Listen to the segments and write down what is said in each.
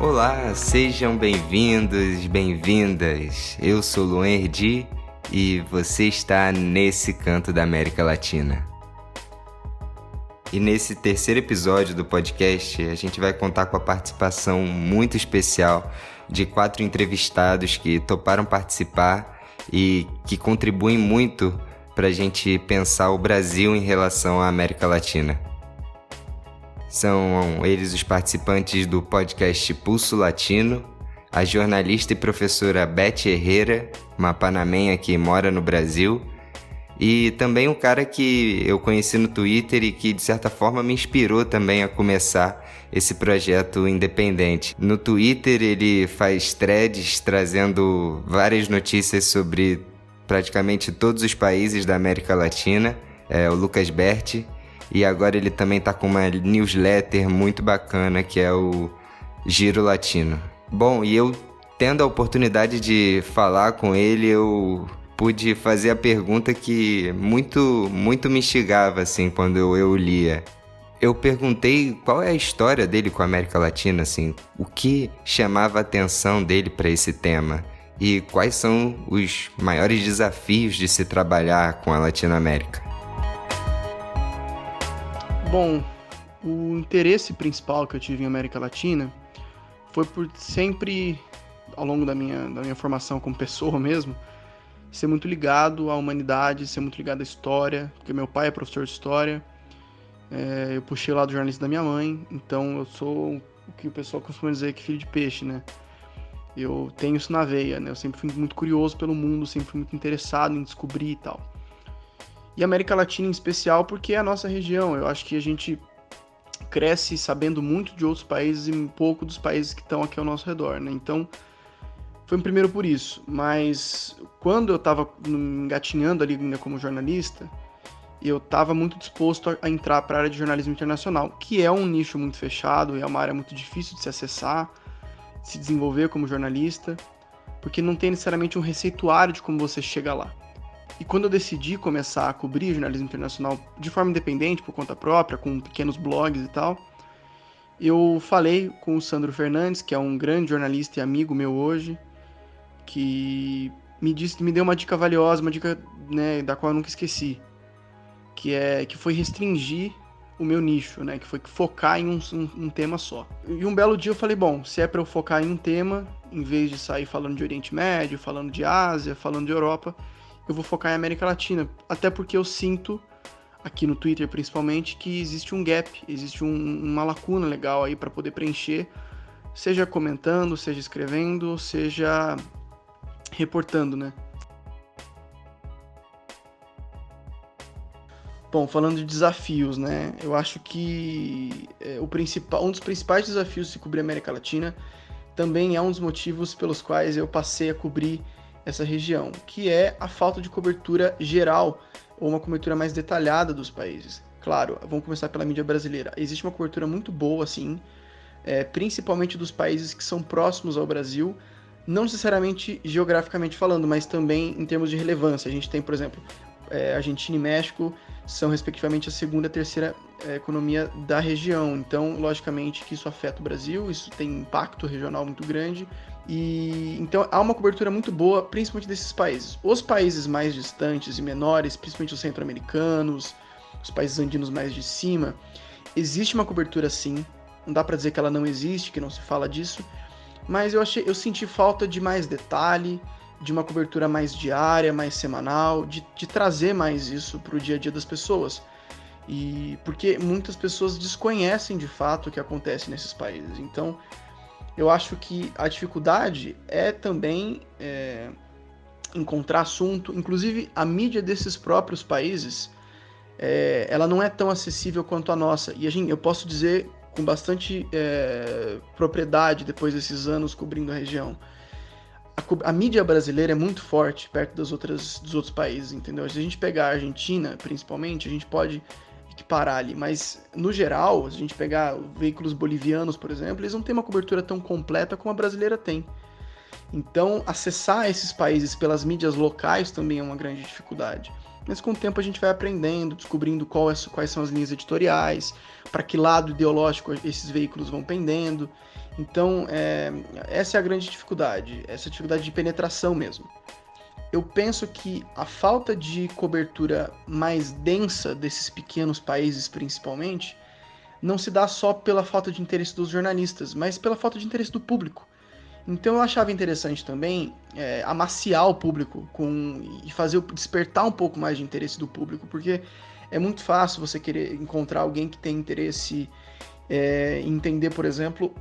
Olá, sejam bem-vindos, bem-vindas. Eu sou Luan Erdi e você está nesse canto da América Latina. E nesse terceiro episódio do podcast, a gente vai contar com a participação muito especial de 4 entrevistados que toparam participar e que contribuem muito para a gente pensar o Brasil em relação à América Latina. São eles os participantes do podcast Pulso Latino, a jornalista e professora Beth Herrera, uma panamenha que mora no Brasil, e também um cara que eu conheci no Twitter e que de certa forma me inspirou também a começar esse projeto independente. No Twitter ele faz threads trazendo várias notícias sobre praticamente todos os países da América Latina, o Lucas Berti. E agora ele também está com uma newsletter muito bacana, que é o Giro Latino. Bom, e eu, tendo a oportunidade de falar com ele, eu pude fazer a pergunta que muito me instigava, assim, quando eu lia. Eu perguntei qual é a história dele com a América Latina, assim, o que chamava a atenção dele para esse tema e quais são os maiores desafios de se trabalhar com a Latinoamérica. Bom, o interesse principal que eu tive em América Latina foi por sempre, ao longo da minha formação como pessoa mesmo, ser muito ligado à humanidade, ser muito ligado à história, porque meu pai é professor de história, eu puxei o lado jornalista da minha mãe, então eu sou o que o pessoal costuma dizer que filho de peixe, né? Eu tenho isso na veia, né? Eu sempre fui muito curioso pelo mundo, sempre fui muito interessado em descobrir e tal. E a América Latina em especial porque é a nossa região. Eu acho que a gente cresce sabendo muito de outros países e um pouco dos países que estão aqui ao nosso redor, né? Então, foi primeiro por isso. Mas quando eu estava engatinhando ali ainda como jornalista, eu estava muito disposto a entrar para a área de jornalismo internacional, que é um nicho muito fechado, é uma área muito difícil de se acessar, de se desenvolver como jornalista, porque não tem necessariamente um receituário de como você chega lá. E quando eu decidi começar a cobrir jornalismo internacional de forma independente, por conta própria, com pequenos blogs e tal, eu falei com o Sandro Fernandes, que é um grande jornalista e amigo meu hoje, que me deu uma dica valiosa, uma dica, né, da qual eu nunca esqueci, que foi restringir o meu nicho, né, que foi focar em um tema só. E um belo dia eu falei, bom, se é para eu focar em um tema, em vez de sair falando de Oriente Médio, falando de Ásia, falando de Europa, eu vou focar em América Latina, até porque eu sinto, aqui no Twitter principalmente, que existe um gap, existe uma lacuna legal aí para poder preencher, seja comentando, seja escrevendo, seja reportando, né? Bom, falando de desafios, né? Eu acho que um dos principais desafios de se cobrir a América Latina também é um dos motivos pelos quais eu passei a cobrir essa região, que é a falta de cobertura geral ou uma cobertura mais detalhada dos países. Claro, vamos começar pela mídia brasileira. Existe uma cobertura muito boa, sim, principalmente dos países que são próximos ao Brasil, não necessariamente geograficamente falando, mas também em termos de relevância. A gente tem, por exemplo, Argentina e México são respectivamente a segunda e terceira economia da região, então logicamente que isso afeta o Brasil, isso tem um impacto regional muito grande, e então há uma cobertura muito boa, principalmente desses países. Os países mais distantes e menores, principalmente os centro-americanos, os países andinos mais de cima, existe uma cobertura sim, não dá para dizer que ela não existe, que não se fala disso, mas eu senti falta de mais detalhe, de uma cobertura mais diária, mais semanal, de trazer mais isso para o dia a dia das pessoas. E porque muitas pessoas desconhecem de fato o que acontece nesses países. Então, eu acho que a dificuldade é também encontrar assunto, inclusive a mídia desses próprios países, ela não é tão acessível quanto a nossa. E eu posso dizer com bastante propriedade, depois desses anos cobrindo a região, a mídia brasileira é muito forte perto dos outros países, entendeu? Se a gente pegar a Argentina, principalmente, a gente pode equiparar ali, mas no geral, se a gente pegar veículos bolivianos, por exemplo, eles não têm uma cobertura tão completa como a brasileira tem. Então, acessar esses países pelas mídias locais também é uma grande dificuldade. Mas com o tempo a gente vai aprendendo, descobrindo quais são as linhas editoriais, para que lado ideológico esses veículos vão pendendo. Então, essa é a grande dificuldade, essa dificuldade de penetração mesmo. Eu penso que a falta de cobertura mais densa desses pequenos países, principalmente, não se dá só pela falta de interesse dos jornalistas, mas pela falta de interesse do público. Então eu achava interessante também amaciar o público e fazer despertar um pouco mais de interesse do público, porque é muito fácil você querer encontrar alguém que tem interesse em entender, por exemplo,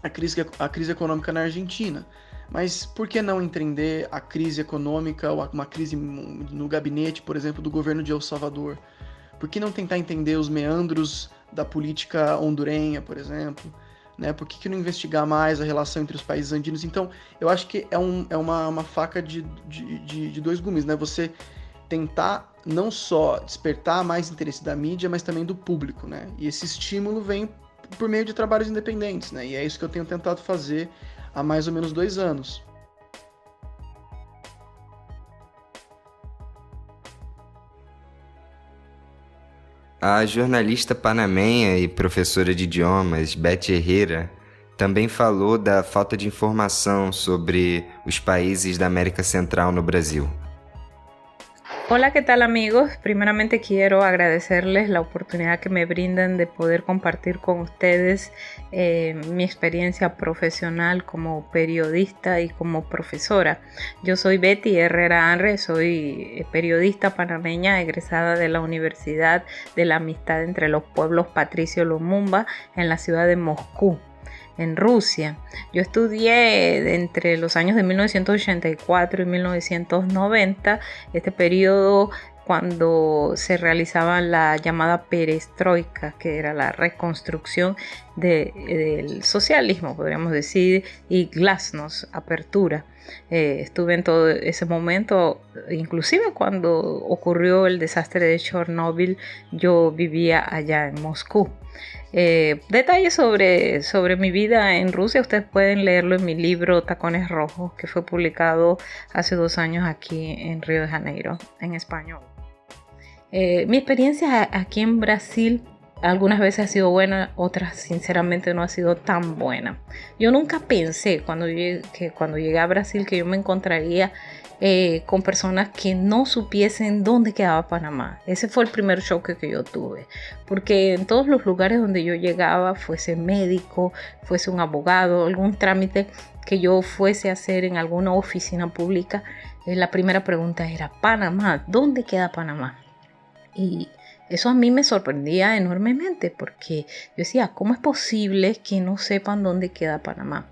a crise econômica na Argentina. Mas por que não entender a crise econômica ou uma crise no gabinete, por exemplo, do governo de El Salvador? Por que não tentar entender os meandros da política hondurenha, por exemplo? Né? Por que não investigar mais a relação entre os países andinos? Então, eu acho que é uma faca de dois gumes, né? Você tentar não só despertar mais interesse da mídia, mas também do público, né? E esse estímulo vem por meio de trabalhos independentes, né? E é isso que eu tenho tentado fazer há mais ou menos 2 anos. A jornalista panamenha e professora de idiomas, Beth Herrera, também falou da falta de informação sobre os países da América Central no Brasil. Hola, ¿qué tal amigos? Primeramente quiero agradecerles la oportunidad que me brindan de poder compartir con ustedes mi experiencia profesional como periodista y como profesora. Yo soy Betty Herrera Anre, soy periodista panameña egresada de la Universidad de la Amistad entre los Pueblos Patricio Lumumba en la ciudad de Moscú, en Rusia. Yo estudié entre los años de 1984 y 1990, este periodo cuando se realizaba la llamada perestroika, que era la reconstrucción del socialismo, podríamos decir, y glasnost, apertura. Estuve en todo ese momento, inclusive cuando ocurrió el desastre de Chernobyl, yo vivía allá en Moscú. Detalles sobre mi vida en Rusia ustedes pueden leerlo en mi libro Tacones Rojos, que fue publicado hace 2 años aquí en Río de Janeiro, en español. Mi experiencia aquí en Brasil algunas veces ha sido buena, otras sinceramente no ha sido tan buena. Yo nunca pensé cuando llegué a Brasil que yo me encontraría con personas que no supiesen dónde quedaba Panamá. Ese fue el primer choque que yo tuve, porque en todos los lugares donde yo llegaba, fuese médico, fuese un abogado, algún trámite que yo fuese a hacer en alguna oficina pública, la primera pregunta era: Panamá, ¿dónde queda Panamá? Y eso a mí me sorprendía enormemente, porque yo decía, ¿cómo es posible que no sepan dónde queda Panamá?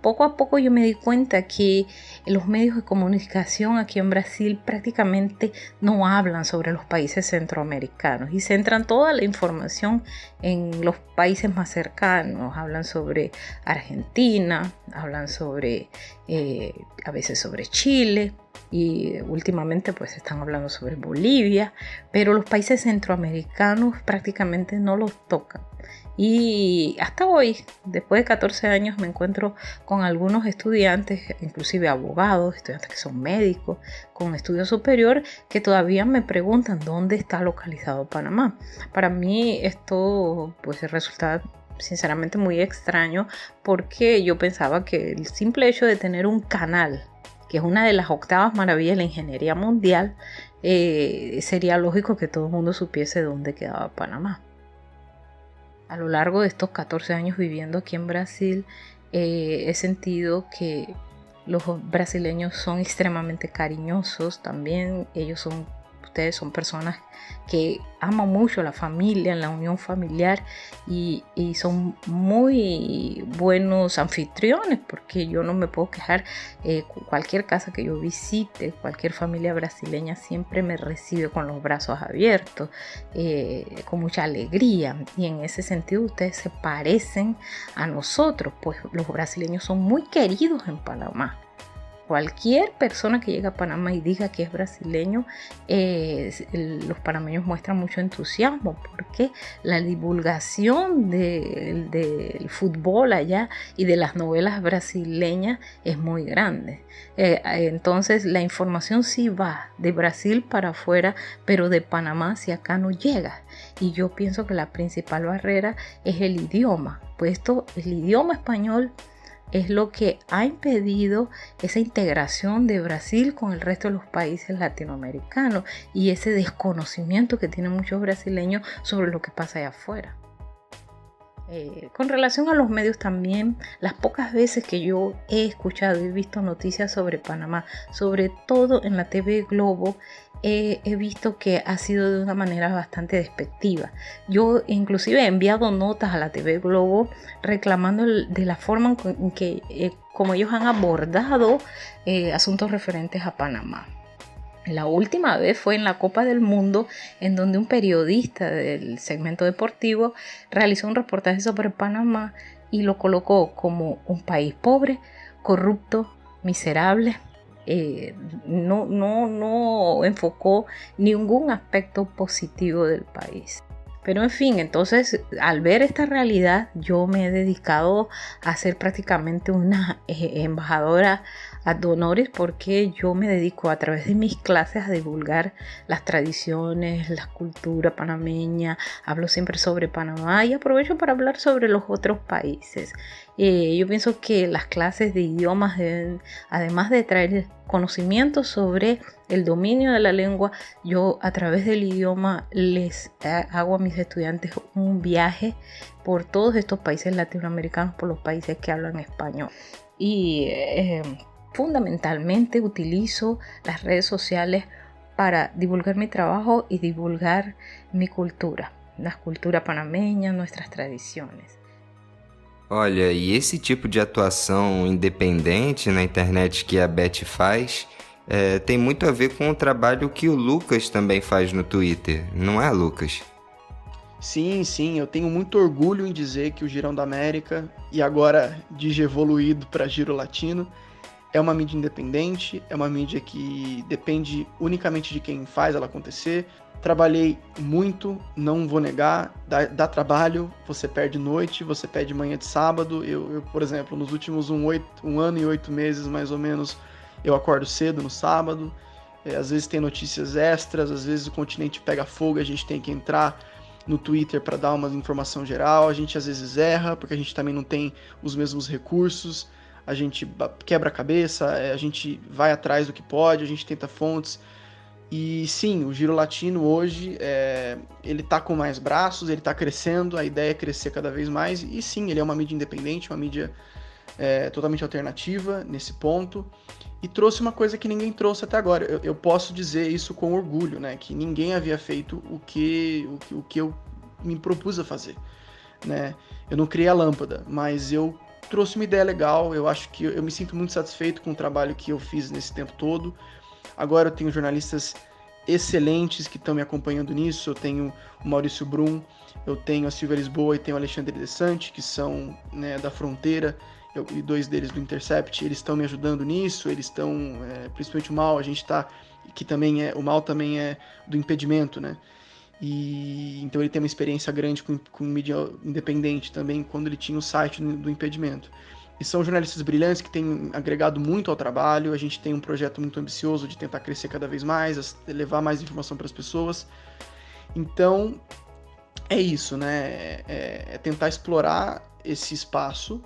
Poco a poco yo me di cuenta que los medios de comunicación aquí en Brasil prácticamente no hablan sobre los países centroamericanos y centran toda la información en los países más cercanos. Hablan sobre Argentina, hablan sobre a veces sobre Chile, y últimamente pues están hablando sobre Bolivia, pero los países centroamericanos prácticamente no los tocan. Y hasta hoy, después de 14 años, me encuentro con algunos estudiantes, inclusive abogados, estudiantes que son médicos, con estudio superior, que todavía me preguntan dónde está localizado Panamá. Para mí esto pues resulta sinceramente muy extraño, porque yo pensaba que el simple hecho de tener un canal, que es una de las 8ª maravillas de la ingeniería mundial, sería lógico que todo el mundo supiese dónde quedaba Panamá. A lo largo de estos 14 años viviendo aquí en Brasil, he sentido que los brasileños son extremadamente cariñosos. También ustedes son personas que aman mucho la familia, la unión familiar, y son muy buenos anfitriones, porque yo no me puedo quejar. Cualquier casa que yo visite, cualquier familia brasileña siempre me recibe con los brazos abiertos, con mucha alegría, y en ese sentido ustedes se parecen a nosotros, pues los brasileños son muy queridos en Panamá. cualquier persona que llegue a Panamá y diga que es brasileño, los panameños muestran mucho entusiasmo porque la divulgación del fútbol allá y de las novelas brasileñas es muy grande. Entonces la información sí va de Brasil para afuera, pero de Panamá hacia acá no llega. Y yo pienso que la principal barrera es el idioma, puesto el idioma español es lo que ha impedido esa integración de Brasil con el resto de los países latinoamericanos y ese desconocimiento que tienen muchos brasileños sobre lo que pasa allá afuera. Con relación a los medios también, las pocas veces que yo he escuchado y visto noticias sobre Panamá, sobre todo en la TV Globo, he visto que ha sido de una manera bastante despectiva. Yo inclusive he enviado notas a la TV Globo reclamando de la forma en que como ellos han abordado asuntos referentes a Panamá. La última vez fue en la Copa del Mundo, en donde un periodista del segmento deportivo realizó un reportaje sobre Panamá y lo colocó como un país pobre, corrupto, miserable. No enfocó ningún aspecto positivo del país. Pero en fin, entonces al ver esta realidad yo me he dedicado a ser prácticamente una embajadora ad honoris, porque yo me dedico a través de mis clases a divulgar las tradiciones, la cultura panameña, hablo siempre sobre Panamá y aprovecho para hablar sobre los otros países. Yo pienso que las clases de idiomas deben, además de traer conocimiento sobre el dominio de la lengua, yo a través del idioma les hago a mis estudiantes un viaje por todos estos países latinoamericanos, por los países que hablan español. Y fundamentalmente utilizo las redes sociales para divulgar mi trabajo y divulgar mi cultura, la cultura panameña, nuestras tradiciones. Olha, e esse tipo de atuação independente na internet que a Beth faz tem muito a ver com o trabalho que o Lucas também faz no Twitter, não é, Lucas? Sim, eu tenho muito orgulho em dizer que o Girão da América, e agora digievoluído para Giro Latino, é uma mídia independente, é uma mídia que depende unicamente de quem faz ela acontecer. Trabalhei muito, não vou negar, dá trabalho, você perde noite, você perde manhã de sábado. Eu por exemplo, nos últimos um ano e 8 meses, mais ou menos, eu acordo cedo no sábado. Às vezes tem notícias extras, às vezes o continente pega fogo, a gente tem que entrar no Twitter para dar uma informação geral. A gente às vezes erra, porque a gente também não tem os mesmos recursos. A gente quebra a cabeça, a gente vai atrás do que pode, a gente tenta fontes. E sim, o Giro Latino hoje, ele tá com mais braços, ele tá crescendo, a ideia é crescer cada vez mais. E sim, ele é uma mídia independente, uma mídia totalmente alternativa nesse ponto. E trouxe uma coisa que ninguém trouxe até agora. Eu posso dizer isso com orgulho, né? Que ninguém havia feito o que eu me propus a fazer, né? Eu não criei a lâmpada, mas eu trouxe uma ideia legal. Eu acho que eu me sinto muito satisfeito com o trabalho que eu fiz nesse tempo todo. Agora eu tenho jornalistas excelentes que estão me acompanhando nisso. Eu tenho o Maurício Brum, eu tenho a Silvia Lisboa e tenho o Alexandre Desante, que são, né, da Fronteira, e 2 deles do Intercept. Eles estão me ajudando nisso, eles estão, principalmente o Mal, a gente tá, que também o Mal também é do Impedimento, né? E então ele tem uma experiência grande com mídia independente também, quando ele tinha o site do Impedimento. E são jornalistas brilhantes que têm agregado muito ao trabalho. A gente tem um projeto muito ambicioso de tentar crescer cada vez mais, levar mais informação para as pessoas. Então, é isso, né? É tentar explorar esse espaço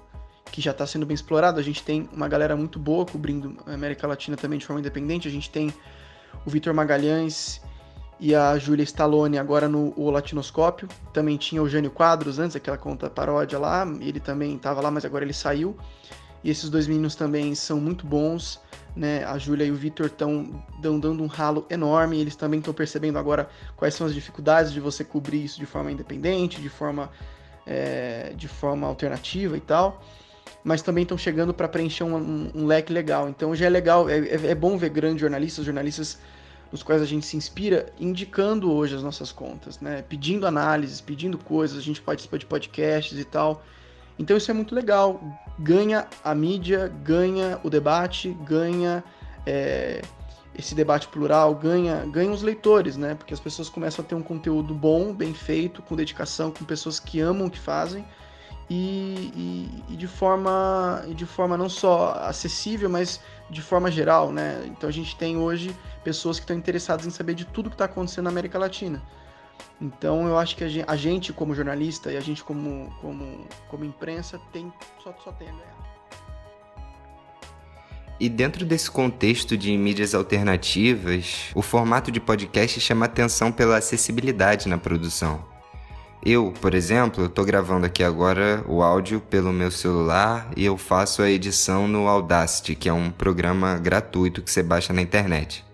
que já está sendo bem explorado. A gente tem uma galera muito boa cobrindo a América Latina também de forma independente. A gente tem o Vitor Magalhães e a Júlia Stallone agora no O Latinoscópio. Também tinha o Jânio Quadros antes, aquela conta paródia lá, ele também estava lá, mas agora ele saiu. E esses 2 meninos também são muito bons, né? A Júlia e o Vitor estão dando um ralo enorme, eles também estão percebendo agora quais são as dificuldades de você cobrir isso de forma independente, de forma alternativa e tal. Mas também estão chegando para preencher um leque legal. Então já é legal, é bom ver grandes jornalistas nos quais a gente se inspira, indicando hoje as nossas contas, né? Pedindo análises, pedindo coisas, a gente participa de podcasts e tal. Então isso é muito legal. ganha a mídia, ganha o debate, ganha esse debate plural, ganha os leitores, né? Porque as pessoas começam a ter um conteúdo bom, bem feito, com dedicação, com pessoas que amam o que fazem e de forma não só acessível, mas de forma geral, né? Então a gente tem hoje pessoas que estão interessadas em saber de tudo que está acontecendo na América Latina. Então eu acho que a gente como jornalista e a gente como imprensa só tem a ganhar. E dentro desse contexto de mídias alternativas, o formato de podcast chama atenção pela acessibilidade na produção. Eu, por exemplo, estou gravando aqui agora o áudio pelo meu celular e eu faço a edição no Audacity, que é um programa gratuito que você baixa na internet.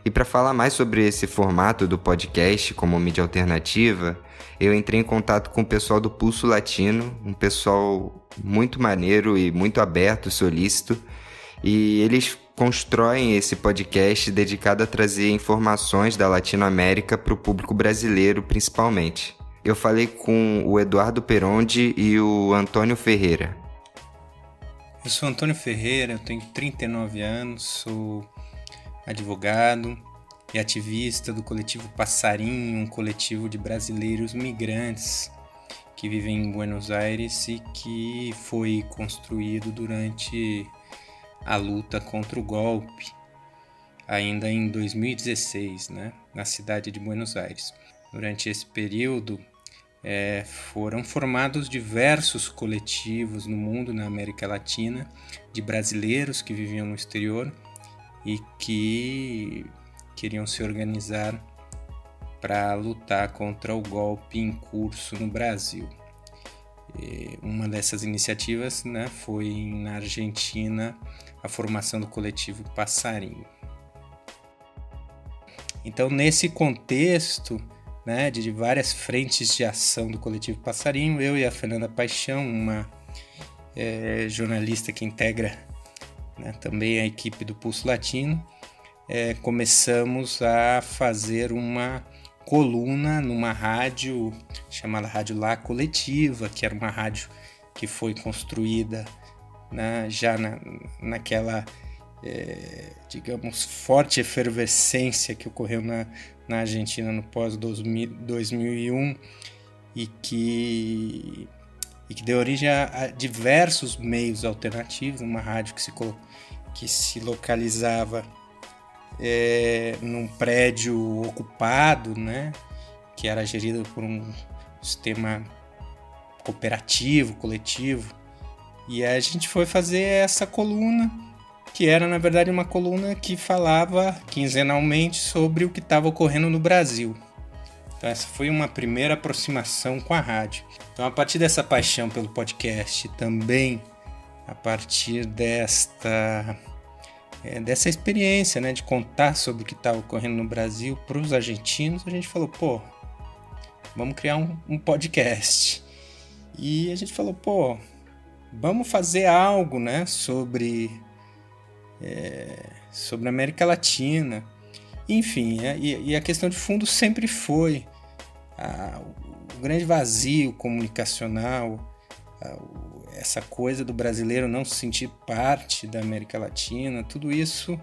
E para falar mais sobre esse formato do podcast como mídia alternativa, eu entrei em contato com o pessoal do Pulso Latino, um pessoal muito maneiro e muito aberto, solícito, e eles constroem esse podcast dedicado a trazer informações da Latinoamérica para o público brasileiro, principalmente. Eu falei com o Eduardo Perondi e o Antônio Ferreira. Eu sou Antônio Ferreira, eu tenho 39 anos, sou advogado e ativista do coletivo Passarinho, um coletivo de brasileiros migrantes que vivem em Buenos Aires e que foi construído durante a luta contra o golpe, ainda em 2016, né, na cidade de Buenos Aires. Durante esse período, foram formados diversos coletivos no mundo, na América Latina, de brasileiros que viviam no exterior e que queriam se organizar para lutar contra o golpe em curso no Brasil. Uma dessas iniciativas, né, foi na Argentina a formação do coletivo Passarinho. Então, nesse contexto, né, de várias frentes de ação do coletivo Passarinho, eu e a Fernanda Paixão, uma jornalista que integra, né, também a equipe do Pulso Latino, começamos a fazer uma coluna numa rádio chamada Rádio La Coletiva, que era uma rádio que foi construída, né, já naquela, digamos, forte efervescência que ocorreu na Argentina no pós-2001 e que deu origem a diversos meios alternativos, uma rádio que se localizava num prédio ocupado, né, que era gerido por um sistema cooperativo, coletivo, e a gente foi fazer essa coluna, que era na verdade uma coluna que falava quinzenalmente sobre o que estava ocorrendo no Brasil. Então essa foi uma primeira aproximação com a rádio. Então a partir dessa paixão pelo podcast, também a partir dessa experiência, né, de contar sobre o que estava ocorrendo no Brasil para os argentinos, a gente falou, vamos criar um podcast. E a gente falou, vamos fazer algo, né, sobre a América Latina. Enfim, e a questão de fundo sempre foi o grande vazio comunicacional, essa coisa do brasileiro não se sentir parte da América Latina, tudo isso,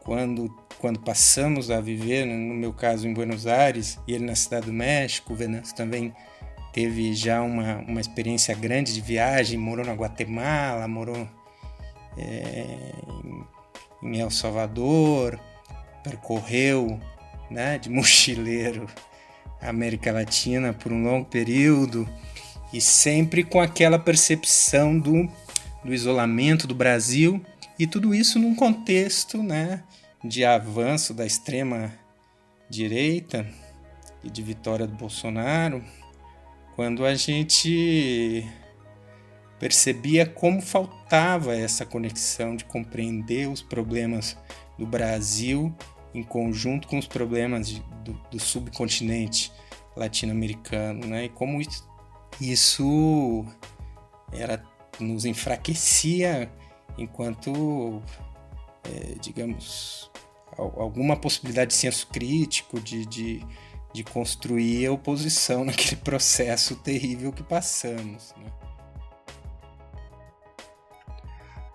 quando passamos a viver, no meu caso em Buenos Aires, e ele na Cidade do México, o Venâncio também teve já uma experiência grande de viagem, morou na Guatemala, morou em El Salvador, percorreu, né, de mochileiro a América Latina por um longo período, e sempre com aquela percepção do isolamento do Brasil, e tudo isso num contexto, né, de avanço da extrema direita e de vitória do Bolsonaro, quando a gente percebia como faltava essa conexão de compreender os problemas do Brasil em conjunto com os problemas do subcontinente latino-americano, né? E como isso nos enfraquecia enquanto, digamos, alguma possibilidade de senso crítico, de de construir a oposição naquele processo terrível que passamos, né?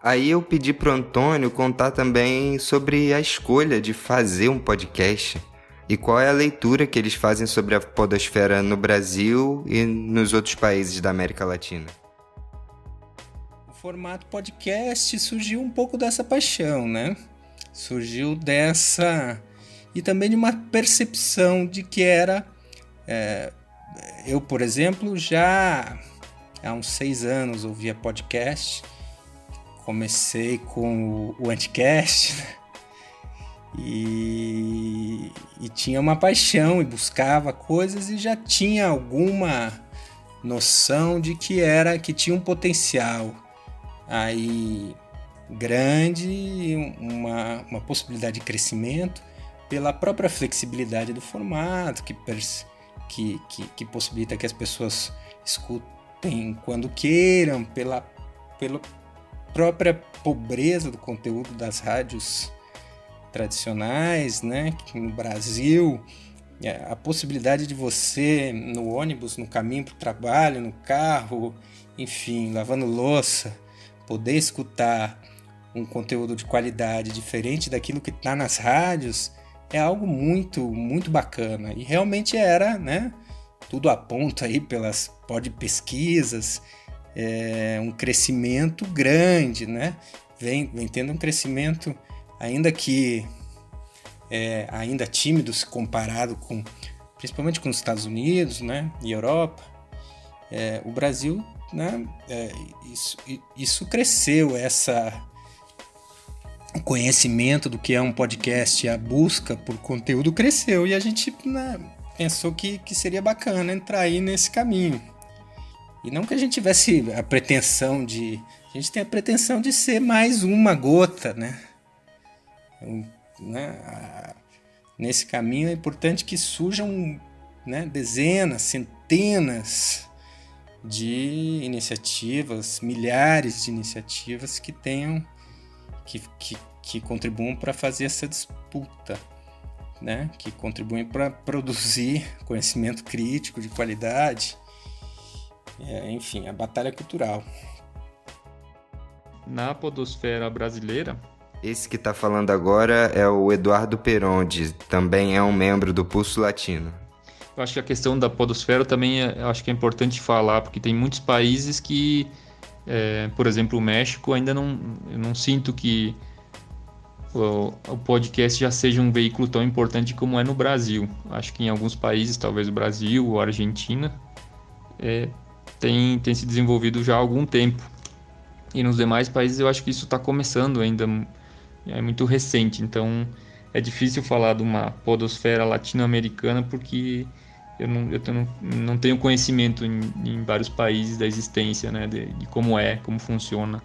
Aí eu pedi pro Antônio contar também sobre a escolha de fazer um podcast e qual é a leitura que eles fazem sobre a podosfera no Brasil e nos outros países da América Latina. O formato podcast surgiu um pouco dessa paixão, né? Surgiu dessa... e também de uma percepção de que era... eu, por exemplo, já há uns 6 anos ouvia podcast. Comecei com o Anticast, né? E tinha uma paixão e buscava coisas e já tinha alguma noção de que tinha um potencial aí grande, uma possibilidade de crescimento pela própria flexibilidade do formato, que possibilita que as pessoas escutem quando queiram, pela própria pobreza do conteúdo das rádios tradicionais, né? No Brasil, a possibilidade de você, no ônibus, no caminho para o trabalho, no carro, enfim, lavando louça, poder escutar um conteúdo de qualidade diferente daquilo que está nas rádios, é algo muito, muito bacana. E realmente era, né? Tudo aponta aí pelas pesquisas, um crescimento grande, né? Vem tendo um crescimento, ainda que ainda tímido se comparado principalmente com os Estados Unidos, né? E Europa. O Brasil, né? Isso cresceu, o conhecimento do que é um podcast, a busca por conteúdo cresceu, e a gente, né, pensou que seria bacana entrar aí nesse caminho. E não que a gente tivesse a pretensão a gente tem a pretensão de ser mais uma gota, né? Nesse caminho é importante que surjam, né, dezenas, centenas de iniciativas, milhares de iniciativas que tenham, que contribuam para fazer essa disputa, né? Que contribuem para produzir conhecimento crítico de qualidade. Enfim, a batalha cultural. Na podosfera brasileira... Esse que está falando agora é o Eduardo Peronde, também é um membro do Pulso Latino. Eu acho que a questão da podosfera também eu acho que é importante falar, porque tem muitos países que, por exemplo, o México, ainda eu não sinto que o podcast já seja um veículo tão importante como é no Brasil. Acho que em alguns países, talvez o Brasil ou a Argentina, tem se desenvolvido já há algum tempo. E nos demais países eu acho que isso está começando ainda, é muito recente. Então é difícil falar de uma podosfera latino-americana porque eu não tenho conhecimento em vários países da existência, né, de como funciona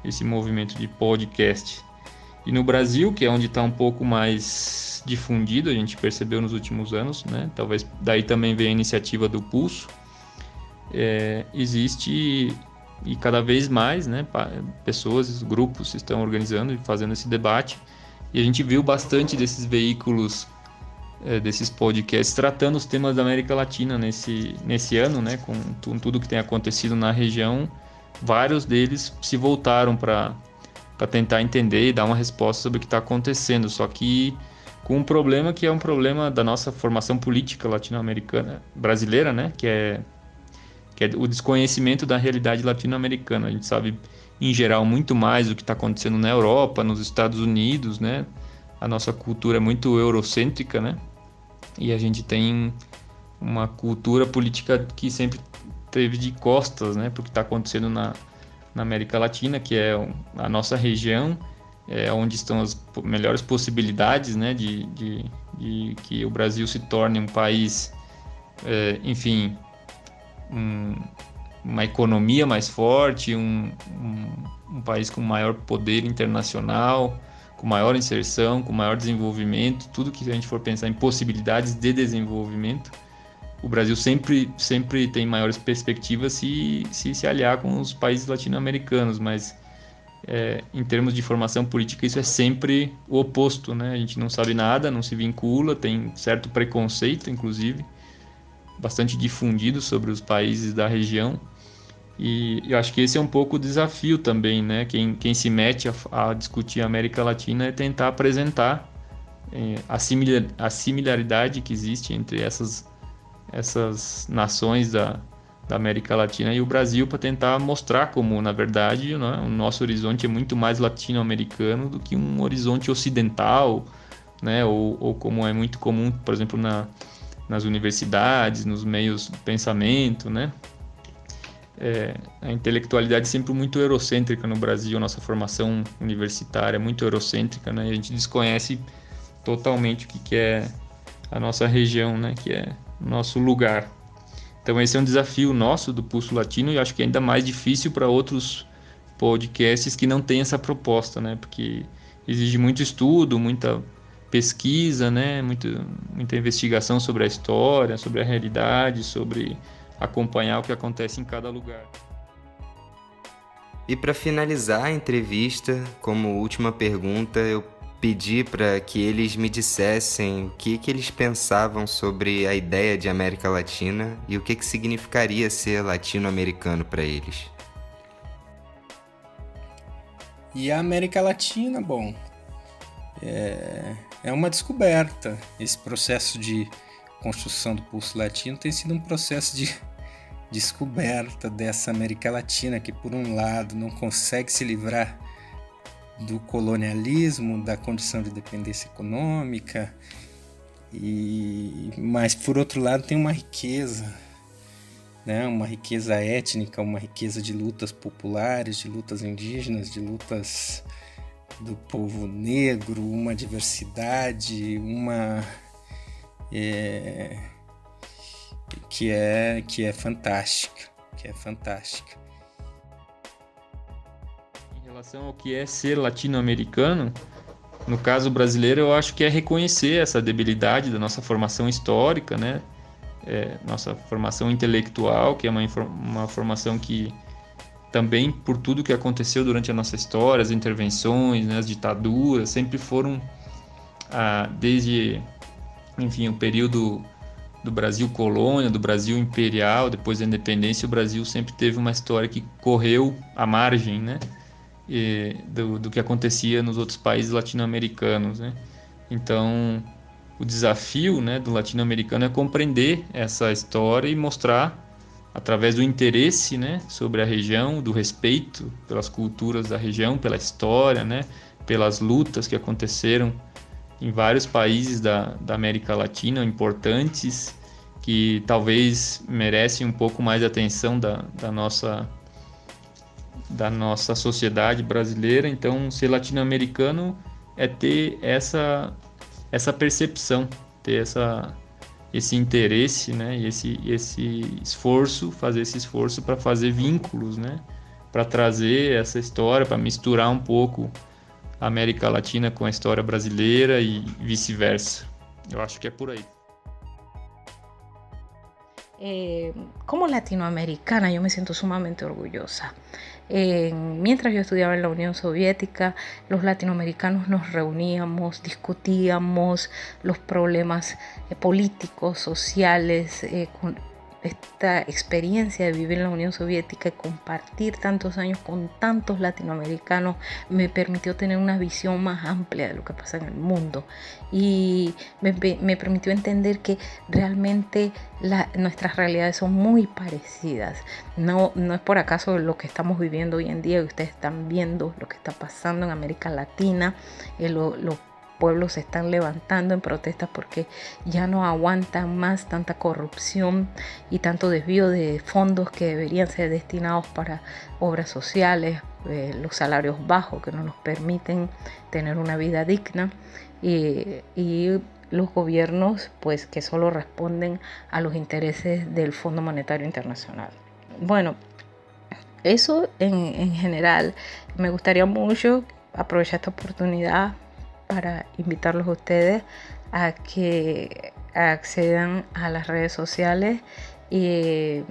esse movimento de podcast. E no Brasil, que é onde está um pouco mais difundido, a gente percebeu nos últimos anos, né, talvez daí também venha a iniciativa do Pulso, existe, e cada vez mais, né, pessoas, grupos estão organizando e fazendo esse debate, e a gente viu bastante desses veículos, desses podcasts tratando os temas da América Latina nesse ano, né, com tudo que tem acontecido na região. Vários deles se voltaram para tentar entender e dar uma resposta sobre o que está acontecendo, só que com um problema que é um problema da nossa formação política latino-americana, brasileira, né, que é o desconhecimento da realidade latino-americana. A gente sabe, em geral, muito mais do que está acontecendo na Europa, nos Estados Unidos, né? A nossa cultura é muito eurocêntrica, né? E a gente tem uma cultura política que sempre teve de costas, né, para o que está acontecendo na América Latina, que é a nossa região, onde estão as melhores possibilidades, né, de que o Brasil se torne um país, enfim, uma economia mais forte, um país com maior poder internacional, com maior inserção, com maior desenvolvimento, tudo que a gente for pensar em possibilidades de desenvolvimento, o Brasil sempre tem maiores perspectivas se aliar com os países latino-americanos, mas em termos de formação política, isso é sempre o oposto, né? A gente não sabe nada, não se vincula, tem certo preconceito, inclusive, bastante difundido sobre os países da região. E eu acho que esse é um pouco o desafio também, né? Quem se mete a discutir a América Latina é tentar apresentar a similaridade que existe entre essas nações da América Latina e o Brasil, para tentar mostrar como, na verdade, né, o nosso horizonte é muito mais latino-americano do que um horizonte ocidental, né? Ou como é muito comum, por exemplo, nas universidades, nos meios do pensamento, né? A intelectualidade é sempre muito eurocêntrica no Brasil, nossa formação universitária é muito eurocêntrica, né? E a gente desconhece totalmente o que é a nossa região, né? Que é o nosso lugar. Então esse é um desafio nosso do Pulso Latino, e acho que é ainda mais difícil para outros podcasts que não têm essa proposta, né? Porque exige muito estudo, muita pesquisa, né? Muita investigação sobre a história, sobre a realidade, sobre acompanhar o que acontece em cada lugar. E para finalizar a entrevista, como última pergunta, eu pedi para que eles me dissessem o que eles pensavam sobre a ideia de América Latina e o que significaria ser latino-americano para eles. E a América Latina, bom, é uma descoberta. Esse processo de construção do Pulso Latino tem sido um processo de descoberta dessa América Latina, que por um lado não consegue se livrar do colonialismo, da condição de dependência econômica, mas por outro lado tem uma riqueza, né? Uma riqueza étnica, uma riqueza de lutas populares, de lutas indígenas, de lutas do povo negro, uma diversidade, que é fantástica, Em relação ao que é ser latino-americano, no caso brasileiro, eu acho que é reconhecer essa debilidade da nossa formação histórica, né? Nossa formação intelectual, que é uma formação que também, por tudo que aconteceu durante a nossa história, as intervenções, né, as ditaduras, sempre foram, desde, enfim, o período do Brasil colônia, do Brasil imperial, depois da independência, o Brasil sempre teve uma história que correu à margem, né, do que acontecia nos outros países latino-americanos, né? Então, o desafio, né, do latino-americano é compreender essa história e mostrar, através do interesse, né, sobre a região, do respeito pelas culturas da região, pela história, né, pelas lutas que aconteceram em vários países da América Latina, importantes, que talvez merecem um pouco mais de atenção da nossa sociedade brasileira. Então, ser latino-americano é ter essa percepção, ter esse interesse, né, e esse esforço, fazer esse esforço para fazer vínculos, né, para trazer essa história, para misturar um pouco a América Latina com a história brasileira y viceversa. Eu acho que é por ahí. Como latinoamericana yo me siento sumamente orgullosa. Mientras yo estudiaba en la Unión Soviética, los latinoamericanos nos reuníamos, discutíamos los problemas políticos, sociales, con esta experiencia de vivir en la Unión Soviética y compartir tantos años con tantos latinoamericanos me permitió tener una visión más amplia de lo que pasa en el mundo y me permitió entender que realmente nuestras realidades son muy parecidas. No es por acaso lo que estamos viviendo hoy en día, y ustedes están viendo lo que está pasando en América Latina, los pueblos se están levantando en protestas porque ya no aguantan más tanta corrupción y tanto desvío de fondos que deberían ser destinados para obras sociales, los salarios bajos que no nos permiten tener una vida digna y los gobiernos pues que solo responden a los intereses del Fondo Monetario Internacional. Bueno, eso en general. Me gustaría mucho aprovechar esta oportunidad para invitarlos a ustedes a que accedan a las redes sociales y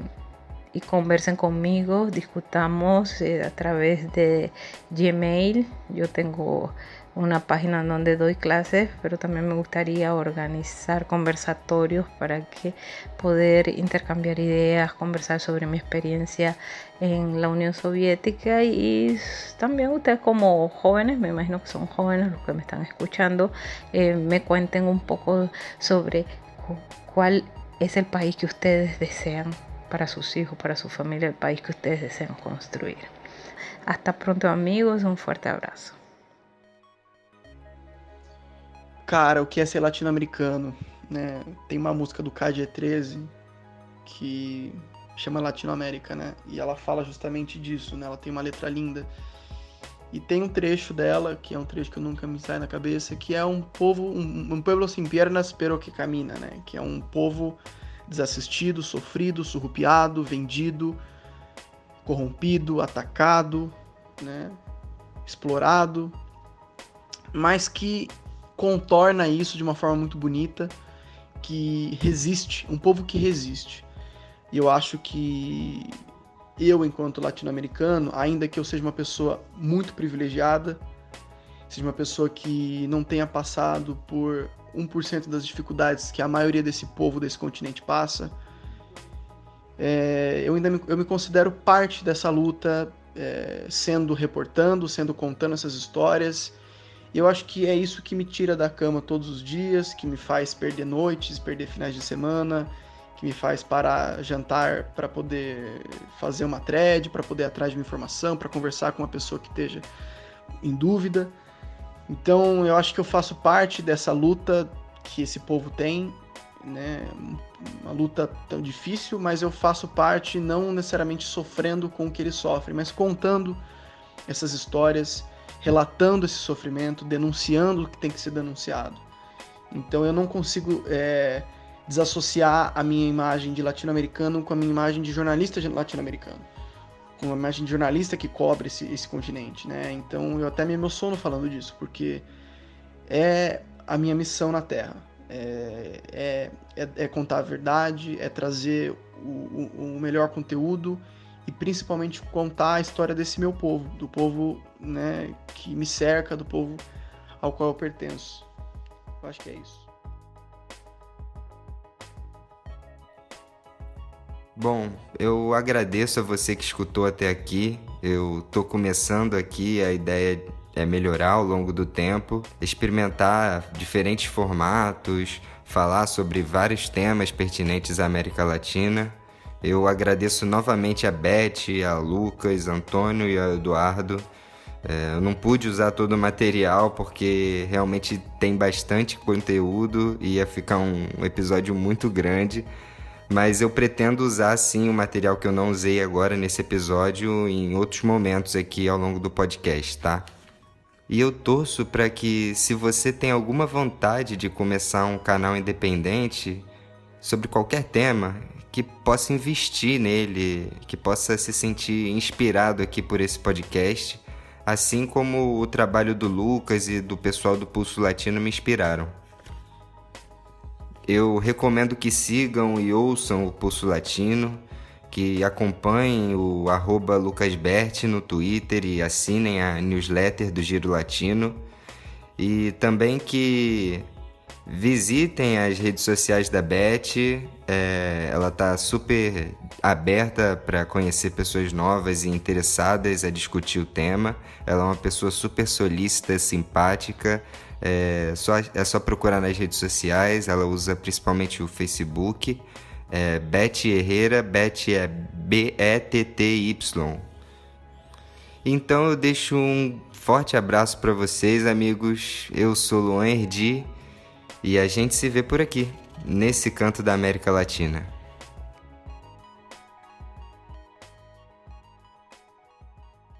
y conversen conmigo, discutamos a través de Gmail. Yo tengo una página donde doy clases, pero también me gustaría organizar conversatorios para que poder intercambiar ideas, conversar sobre mi experiencia en la Unión Soviética, y también ustedes como jóvenes, me imagino que son jóvenes los que me están escuchando, me cuenten un poco sobre cuál es el país que ustedes desean para sus hijos, para su familia, el país que ustedes desean construir. Hasta pronto, amigos, un fuerte abrazo. Cara, o que é ser latino-americano, né? Tem uma música do KG13 que chama Latinoamérica, né? E ela fala justamente disso, né? Ela tem uma letra linda. E tem um trecho dela, que é um trecho que nunca me sai na cabeça, que é um pueblo sin piernas pero que camina, né? Que é um povo desassistido, sofrido, surrupiado, vendido, corrompido, atacado, né? Explorado, mas que contorna isso de uma forma muito bonita, que resiste, um povo que resiste. E eu acho que eu, enquanto latino-americano, ainda que eu seja uma pessoa muito privilegiada, seja uma pessoa que não tenha passado por 1% das dificuldades que a maioria desse povo, desse continente passa, eu me considero parte dessa luta, sendo contando essas histórias. E eu acho que é isso que me tira da cama todos os dias, que me faz perder noites, perder finais de semana, que me faz parar jantar para poder fazer uma thread, para poder ir atrás de uma informação, para conversar com uma pessoa que esteja em dúvida. Então eu acho que eu faço parte dessa luta que esse povo tem, né? Uma luta tão difícil, mas eu faço parte não necessariamente sofrendo com o que eles sofrem, mas contando essas histórias, relatando esse sofrimento, denunciando o que tem que ser denunciado. Então eu não consigo desassociar a minha imagem de latino-americano com a minha imagem de jornalista latino-americano, com a imagem de jornalista que cobre esse continente, né? Então eu até me emociono falando disso, porque é a minha missão na Terra. É contar a verdade, é trazer o melhor conteúdo e principalmente contar a história desse meu povo, do povo, né, que me cerca, do povo ao qual eu pertenço. Eu acho que é isso. Bom, eu agradeço a você que escutou até aqui. Eu tô começando aqui, a ideia é melhorar ao longo do tempo, experimentar diferentes formatos, falar sobre vários temas pertinentes à América Latina. Eu agradeço novamente a Beth, a Lucas, Antônio e a Eduardo. Eu não pude usar todo o material porque realmente tem bastante conteúdo e ia ficar um episódio muito grande, mas eu pretendo usar sim o material que eu não usei agora nesse episódio em outros momentos aqui ao longo do podcast, tá? E eu torço para que, se você tem alguma vontade de começar um canal independente sobre qualquer tema, que possa investir nele, que possa se sentir inspirado aqui por esse podcast, assim como o trabalho do Lucas e do pessoal do Pulso Latino me inspiraram. Eu recomendo que sigam e ouçam o Pulso Latino, que acompanhem o @lucasbert no Twitter e assinem a newsletter do Giro Latino, e também que visitem as redes sociais da Beth. Ela está super aberta para conhecer pessoas novas e interessadas a discutir o tema. Ela é uma pessoa super solícita, simpática. É só procurar nas redes sociais. Ela usa principalmente o Facebook. Beth Herrera, Beth é BETTY. Então eu deixo um forte abraço para vocês, amigos. Eu sou Luan Herdi e a gente se vê por aqui, nesse canto da América Latina.